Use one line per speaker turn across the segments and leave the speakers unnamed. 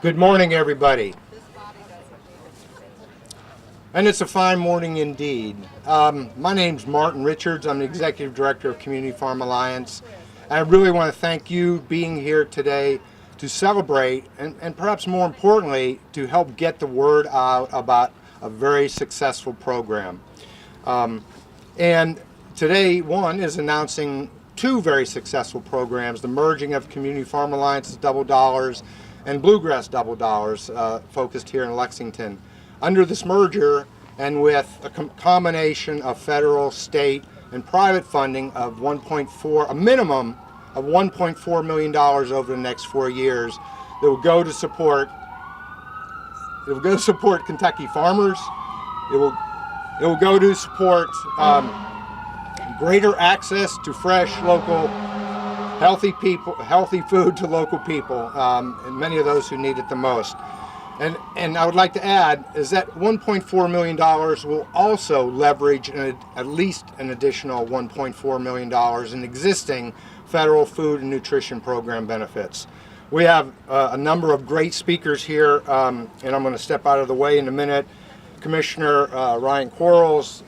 Good morning, everybody. And it's a fine morning indeed. My name's Martin Richards. I'm the Executive Director of Community Farm Alliance. I really want to thank you being here today to celebrate and perhaps more importantly, to help get the word out about a very successful program. And today, one is announcing two very successful programs, the merging of Community Farm Alliance's Double Dollars and Bluegrass Double Dollars, focused here in Lexington. Under this merger, and with a combination of federal, state, and private funding of a minimum of $1.4 million over the next 4 years, that will go to support Kentucky farmers. It will go to support greater access to fresh, local, healthy food to local people, and many of those who need it the most. And I would like to add is that $1.4 million will also leverage at least an additional $1.4 million in existing federal food and nutrition program benefits. We have a number of great speakers here, and I'm going to step out of the way in a minute. Commissioner Ryan Quarles,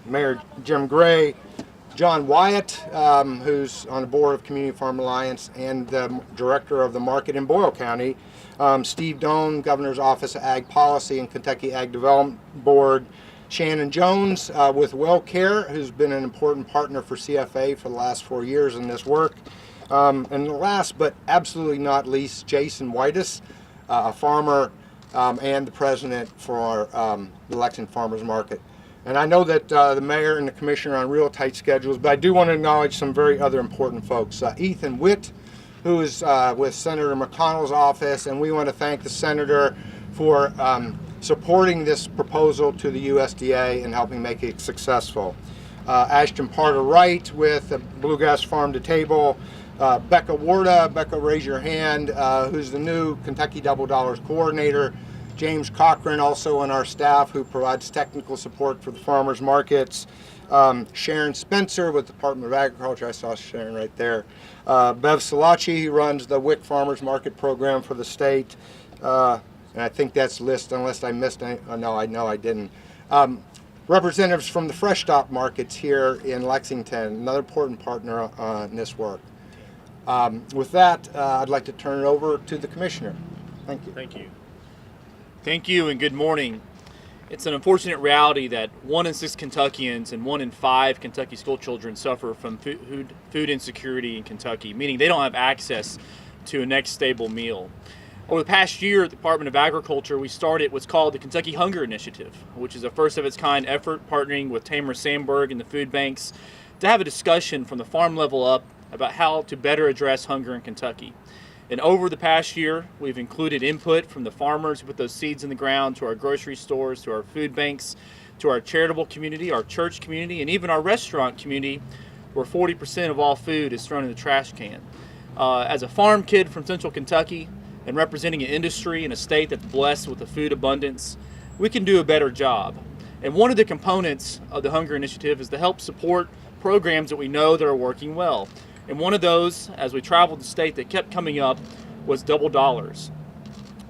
Mayor Jim Gray, John Wyatt, who's on the board of Community Farm Alliance and the director of the market in Boyle County, Steve Doan, Governor's Office of Ag Policy and Kentucky Ag Development Board, Shannon Jones with WellCare, who's been an important partner for CFA for the last 4 years in this work, and last but absolutely not least, Jason Whitus, a farmer and the president for the Lexington Farmers Market. And I know that the mayor and the commissioner are on real tight schedules, but I do want to acknowledge some very other important folks. Ethan Witt, who is with Senator McConnell's office, and we want to thank the senator for supporting this proposal to the USDA and helping make it successful. Ashton Parter Wright with Bluegrass Farm to Table. Becca Warda, Becca, raise your hand, who's the new Kentucky Double Dollars coordinator. James Cochran, also on our staff, who provides technical support for the farmers markets. Sharon Spencer with the Department of Agriculture. I saw Sharon right there. Bev Salachi, who runs the WIC Farmers Market Program for the state. And I think that's list, unless I missed any. Oh, no, I didn't. Representatives from the Fresh Stop markets here in Lexington, another important partner in this work. With that, I'd like to turn it over to the commissioner. Thank you.
Thank you. Thank you and good morning. It's an unfortunate reality that 1 in 6 Kentuckians and 1 in 5 Kentucky school children suffer from food insecurity in Kentucky, meaning they don't have access to a next stable meal. Over the past year at the Department of Agriculture, we started what's called the Kentucky Hunger Initiative, which is a first of its kind effort partnering with Tamara Sandberg and the food banks to have a discussion from the farm level up about how to better address hunger in Kentucky. And over the past year, we've included input from the farmers who put those seeds in the ground, to our grocery stores, to our food banks, to our charitable community, our church community, and even our restaurant community, where 40% of all food is thrown in the trash can. As a farm kid from central Kentucky and representing an industry in a state that's blessed with a food abundance, we can do a better job. And one of the components of the Hunger Initiative is to help support programs that we know that are working well. And one of those, as we traveled the state, that kept coming up was Double Dollars.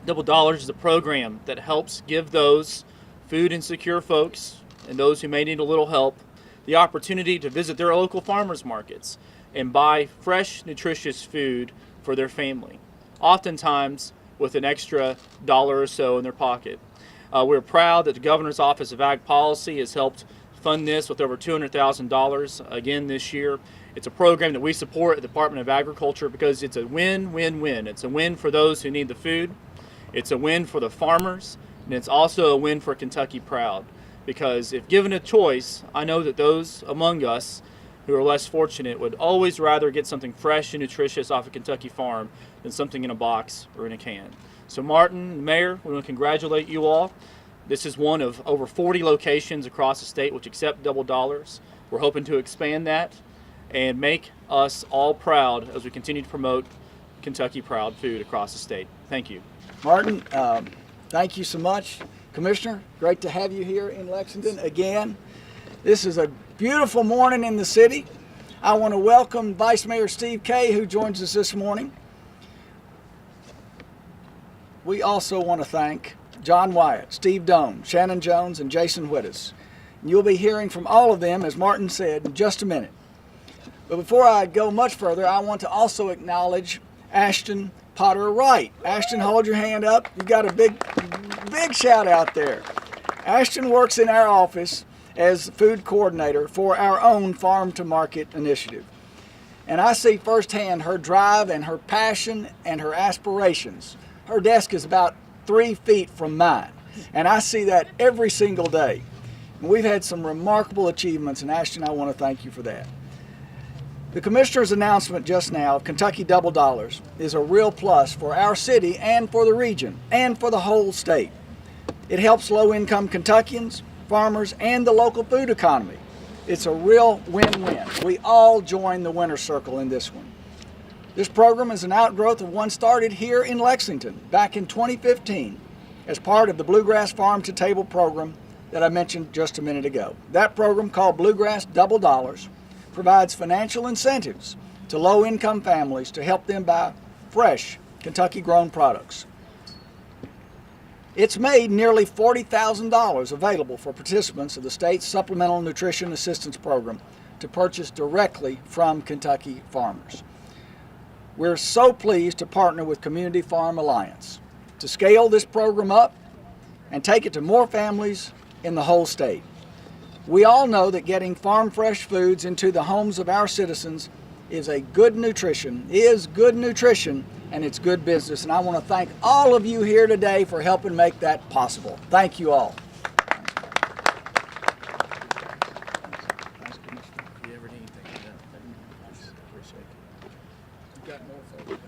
Double Dollars is a program that helps give those food insecure folks and those who may need a little help the opportunity to visit their local farmers markets and buy fresh, nutritious food for their family, oftentimes with an extra dollar or so in their pocket. We're proud that the Governor's Office of Ag Policy has helped fund this with over $200,000 again this year. It's a program that we support at the Department of Agriculture because it's a win-win-win. It's a win for those who need the food, it's a win for the farmers, and it's also a win for Kentucky Proud. Because if given a choice, I know that those among us who are less fortunate would always rather get something fresh and nutritious off a Kentucky farm than something in a box or in a can. So Martin, Mayor, we want to congratulate you all. This is one of over 40 locations across the state which accept Double Dollars. We're hoping to expand that and make us all proud as we continue to promote Kentucky Proud food across the state. Thank you.
Martin, thank you so much. Commissioner, great to have you here in Lexington again. This is a beautiful morning in the city. I want to welcome Vice Mayor Steve Kay, who joins us this morning. we also want to thank John Wyatt, Steve Doan, Shannon Jones, and Jason Whittis. You'll be hearing from all of them, as Martin said, in just a minute. But before I go much further, I want to also acknowledge Ashton Potter Wright. Ashton, hold your hand up. You got a big shout out there. Ashton works in our office as food coordinator for our own Farm to Market initiative. And I see firsthand her drive and her passion and her aspirations. Her desk is about 3 feet from mine, and I see that every single day. And we've had some remarkable achievements, and Ashton, I want to thank you for that. The Commissioner's announcement just now of Kentucky Double Dollars is a real plus for our city and for the region and for the whole state. It helps low-income Kentuckians, farmers, and the local food economy. It's a real win-win. We all join the winner's circle in this one. This program is an outgrowth of one started here in Lexington back in 2015 as part of the Bluegrass Farm to Table program that I mentioned just a minute ago. That program, called Bluegrass Double Dollars, provides financial incentives to low-income families to help them buy fresh Kentucky-grown products. It's made nearly $40,000 available for participants of the state's Supplemental Nutrition Assistance Program to purchase directly from Kentucky farmers. We're so pleased to partner with Community Farm Alliance to scale this program up and take it to more families in the whole state. We all know that getting farm fresh foods into the homes of our citizens is good nutrition, and it's good business. And I want to thank all of you here today for helping make that possible. Thank you all.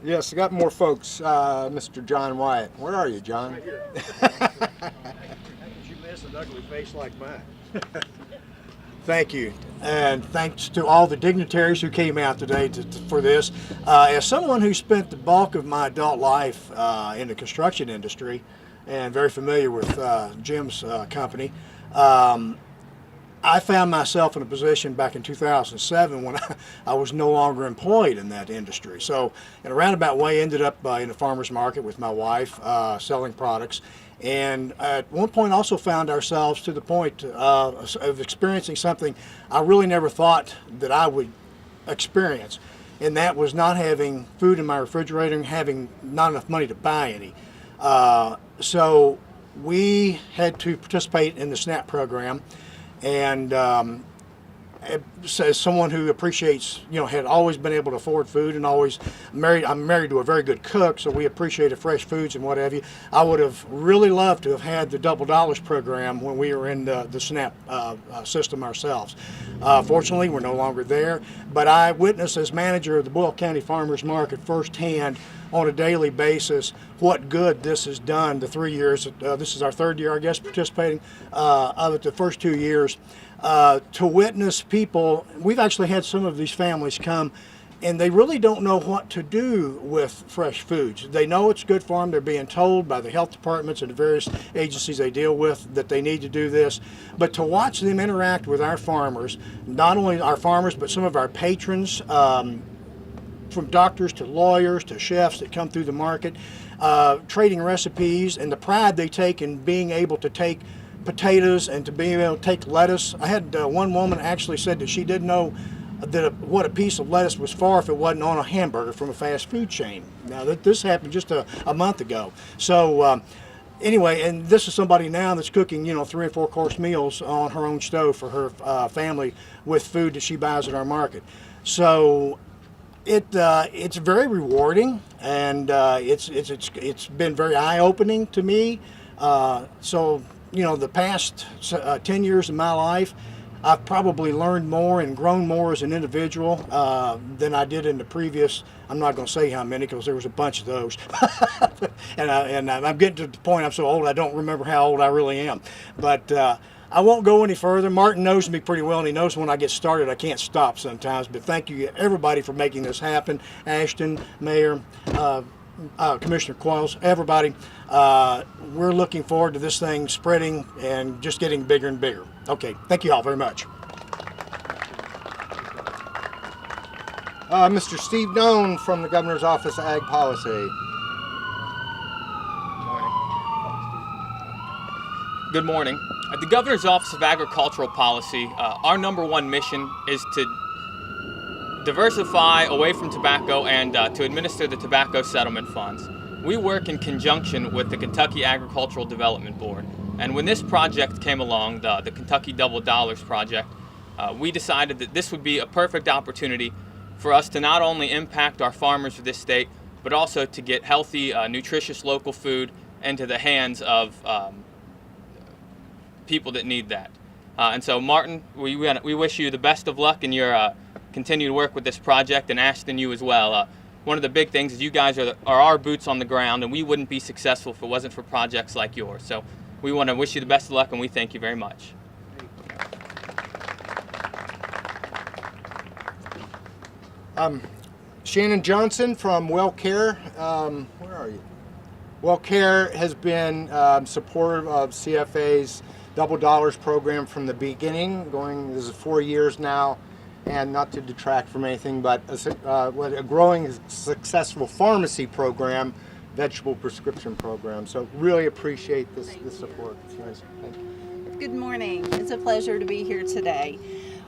Yes, I got more folks. Mr. John Wyatt. Where are you, John?
Right here. You miss an ugly face like mine.
Thank you, and thanks to all the dignitaries who came out today for this. As someone who spent the bulk of my adult life in the construction industry and very familiar with Jim's company, I found myself in a position back in 2007 when I was no longer employed in that industry. So in a roundabout way, ended up in the farmer's market with my wife selling products. And at one point also found ourselves to the point of experiencing something I really never thought that I would experience. And that was not having food in my refrigerator and having not enough money to buy any. So we had to participate in the SNAP program. And as someone who appreciates, had always been able to afford food and always I'm married to a very good cook, so we appreciated fresh foods and what have you. I would have really loved to have had the Double Dollars program when we were in the SNAP system ourselves. Fortunately, we're no longer there, but I witnessed as manager of the Boyle County Farmers Market firsthand on a daily basis what good this has done. The 3 years, this is our third year, I guess, participating of it. The first 2 years, to witness people. We've actually had some of these families come, and they really don't know what to do with fresh foods. They know it's good for them. They're being told by the health departments and the various agencies they deal with that they need to do this. But to watch them interact with our farmers, not only our farmers, but some of our patrons, from doctors to lawyers to chefs that come through the market, trading recipes, and the pride they take in being able to take potatoes and to be able to take lettuce. I had one woman actually said that she didn't know what a piece of lettuce was for if it wasn't on a hamburger from a fast food chain. Now this happened just a month ago. So anyway, and this is somebody now that's cooking 3 and 4 course meals on her own stove for her family with food that she buys at our market. So it's very rewarding, and it's been very eye-opening to me. So the past 10 years of my life, I've probably learned more and grown more as an individual than I did in the previous. I'm not going to say how many because there was a bunch of those. and I'm getting to the point I'm so old I don't remember how old I really am. But I won't go any further. Martin knows me pretty well, and he knows when I get started I can't stop sometimes. But thank you everybody for making this happen. Ashton, Mayor, Commissioner Coils, everybody. We're looking forward to this thing spreading and just getting bigger and bigger. Okay, thank you all very much.
Mr. Steve Doan from the Governor's Office of Ag Policy. Good morning. At the Governor's Office of Agricultural Policy, our number one mission is to diversify away from tobacco and to administer the tobacco settlement funds. We work in conjunction with the Kentucky Agricultural Development Board. And when this project came along, the Kentucky Double Dollars project, we decided that this would be a perfect opportunity for us to not only impact our farmers of this state, but also to get healthy, nutritious local food into the hands of people that need that. And so, Martin, we wish you the best of luck in your continued work with this project, and Ashton, you as well. One of the big things is you guys are our boots on the ground, and we wouldn't be successful if it wasn't for projects like yours. So we want to wish you the best of luck, and we thank you very much.
Shannon Johnson from WellCare. Where are you? WellCare has been supportive of CFA's Double Dollars program from the beginning, this is 4 years now, and not to detract from anything, but a growing successful pharmacy program, vegetable prescription program. So really appreciate this support. It's nice. Thank you.
Good morning. It's a pleasure to be here today.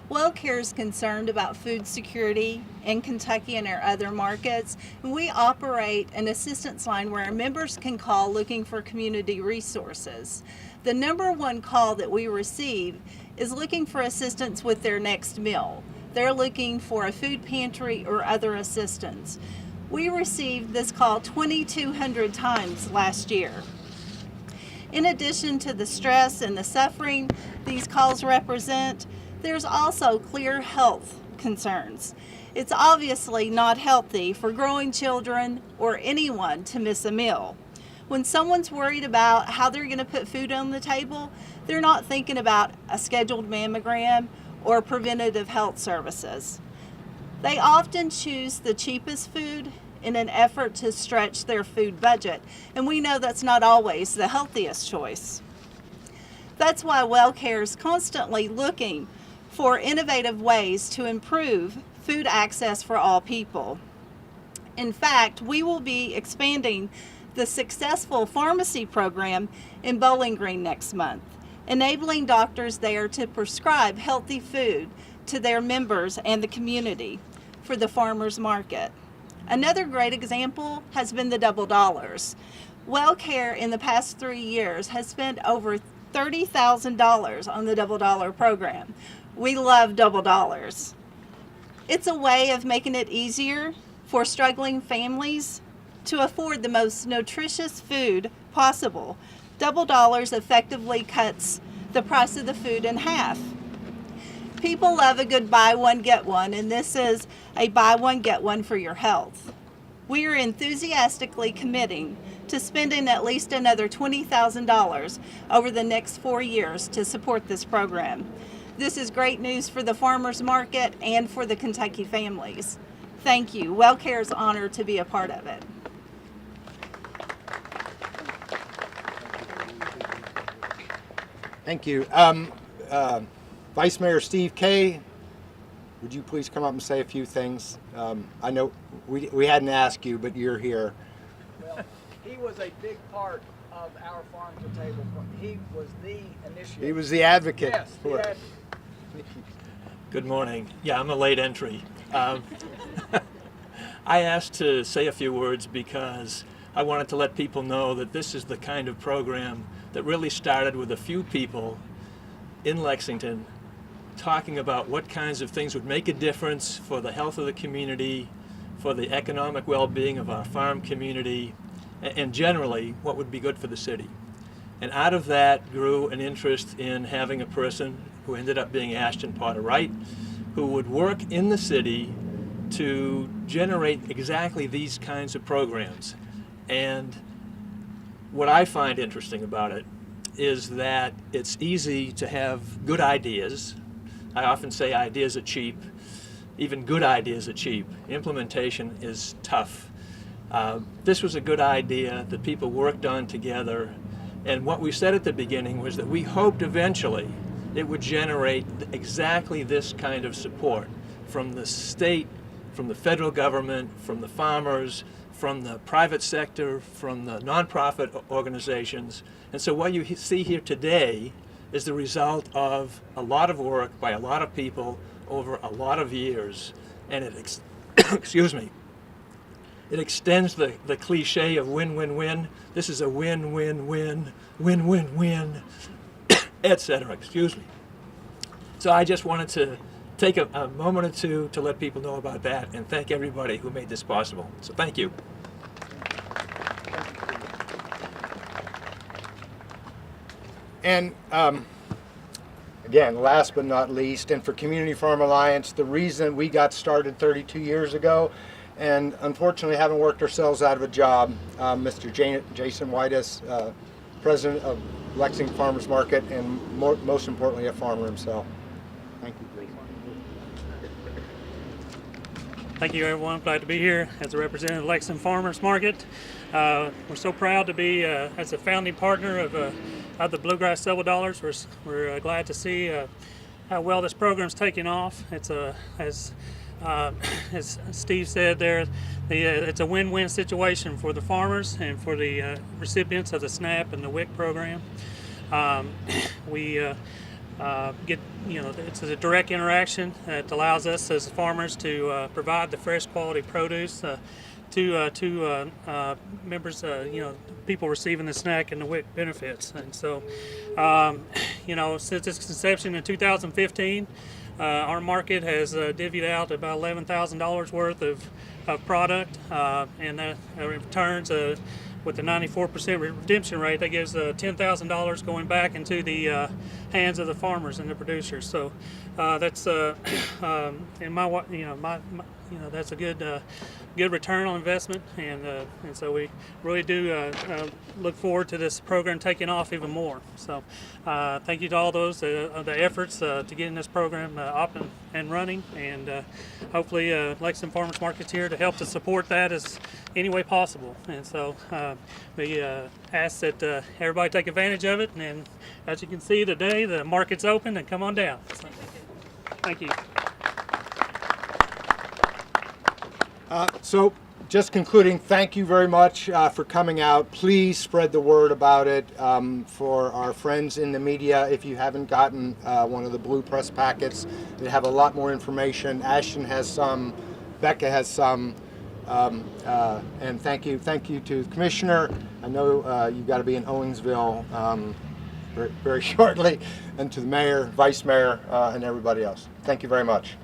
WellCare is concerned about food security in Kentucky and our other markets. And we operate an assistance line where our members can call looking for community resources. The number one call that we receive is looking for assistance with their next meal. They're looking for a food pantry or other assistance. We received this call 2,200 times last year. In addition to the stress and the suffering these calls represent, there's also clear health concerns. It's obviously not healthy for growing children or anyone to miss a meal. When someone's worried about how they're going to put food on the table, they're not thinking about a scheduled mammogram or preventative health services. They often choose the cheapest food in an effort to stretch their food budget, and we know that's not always the healthiest choice. That's why WellCare is constantly looking for innovative ways to improve food access for all people. In fact, we will be expanding the successful pharmacy program in Bowling Green next month, enabling doctors there to prescribe healthy food to their members and the community for the farmers market. Another great example has been the Double Dollars. WellCare in the past 3 years has spent over $30,000 on the Double Dollar program. We love Double Dollars. It's a way of making it easier for struggling families to afford the most nutritious food possible. Double Dollars effectively cuts the price of the food in half. People love a good buy one, get one, and this is a buy one, get one for your health. We are enthusiastically committing to spending at least another $20,000 over the next 4 years to support this program. This is great news for the farmers market and for the Kentucky families. Thank you. WellCare is honored to be a part of it.
Thank you. Vice Mayor Steve Kay, would you please come up and say a few things? I know we hadn't asked you, but you're here.
Well, he was a big part of our farm to table. He was the initiator.
He was the advocate.
Yes,
for it.
Good morning. Yeah, I'm a late entry. I asked to say a few words because I wanted to let people know that this is the kind of program that really started with a few people in Lexington talking about what kinds of things would make a difference for the health of the community, for the economic well-being of our farm community, and generally what would be good for the city. And out of that grew an interest in having a person who ended up being Ashton Potter Wright, who would work in the city to generate exactly these kinds of programs. And what I find interesting about it is that it's easy to have good ideas. I often say ideas are cheap. Even good ideas are cheap. Implementation is tough. This was a good idea that people worked on together. And what we said at the beginning was that we hoped eventually it would generate exactly this kind of support from the state, from the federal government, from the farmers, from the private sector, from the nonprofit organizations. And so what you see here today is the result of a lot of work by a lot of people over a lot of years. And it, excuse me, it extends the cliche of win-win-win. This is a win-win-win, win-win-win, etc. Excuse me. So I just wanted to take a moment or two to let people know about that and thank everybody who made this possible. So thank you.
And again, last but not least, and for Community Farm Alliance, the reason we got started 32 years ago, and unfortunately haven't worked ourselves out of a job, Mr. Jason Whitus, president of Lexington Farmers Market, and most importantly, a farmer himself. Thank you, please.
Thank you, everyone. Glad to be here as a representative of Lexington Farmers Market. We're so proud to be as a founding partner of the Bluegrass Double Dollars. We're glad to see how well this program's taking off. It's as Steve said there, it's a win-win situation for the farmers and for the recipients of the SNAP and the WIC program. We get, it's a direct interaction that allows us as farmers to provide the fresh quality produce to members, people receiving the SNAP and the WIC benefits. And so, since its conception in 2015, our market has divvied out about $11,000 worth of product, and that returns with the 94% redemption rate, that gives $10,000 going back into the hands of the farmers and the producers. So that's in that's a good return on investment, and so we really do look forward to this program taking off even more. So thank you to all those the efforts to getting this program up and running, and hopefully Lexington Farmers Market's here to help to support that as any way possible. And so we ask that everybody take advantage of it, and as you can see today, the market's open, and come on down. So, thank you.
So just concluding, thank you very much for coming out. Please spread the word about it for our friends in the media. If you haven't gotten one of the blue press packets, they have a lot more information. Ashton has some, Becca has some, and thank you to the Commissioner. I know you've got to be in Owensville very, very shortly, and to the Mayor, Vice Mayor, and everybody else. Thank you very much.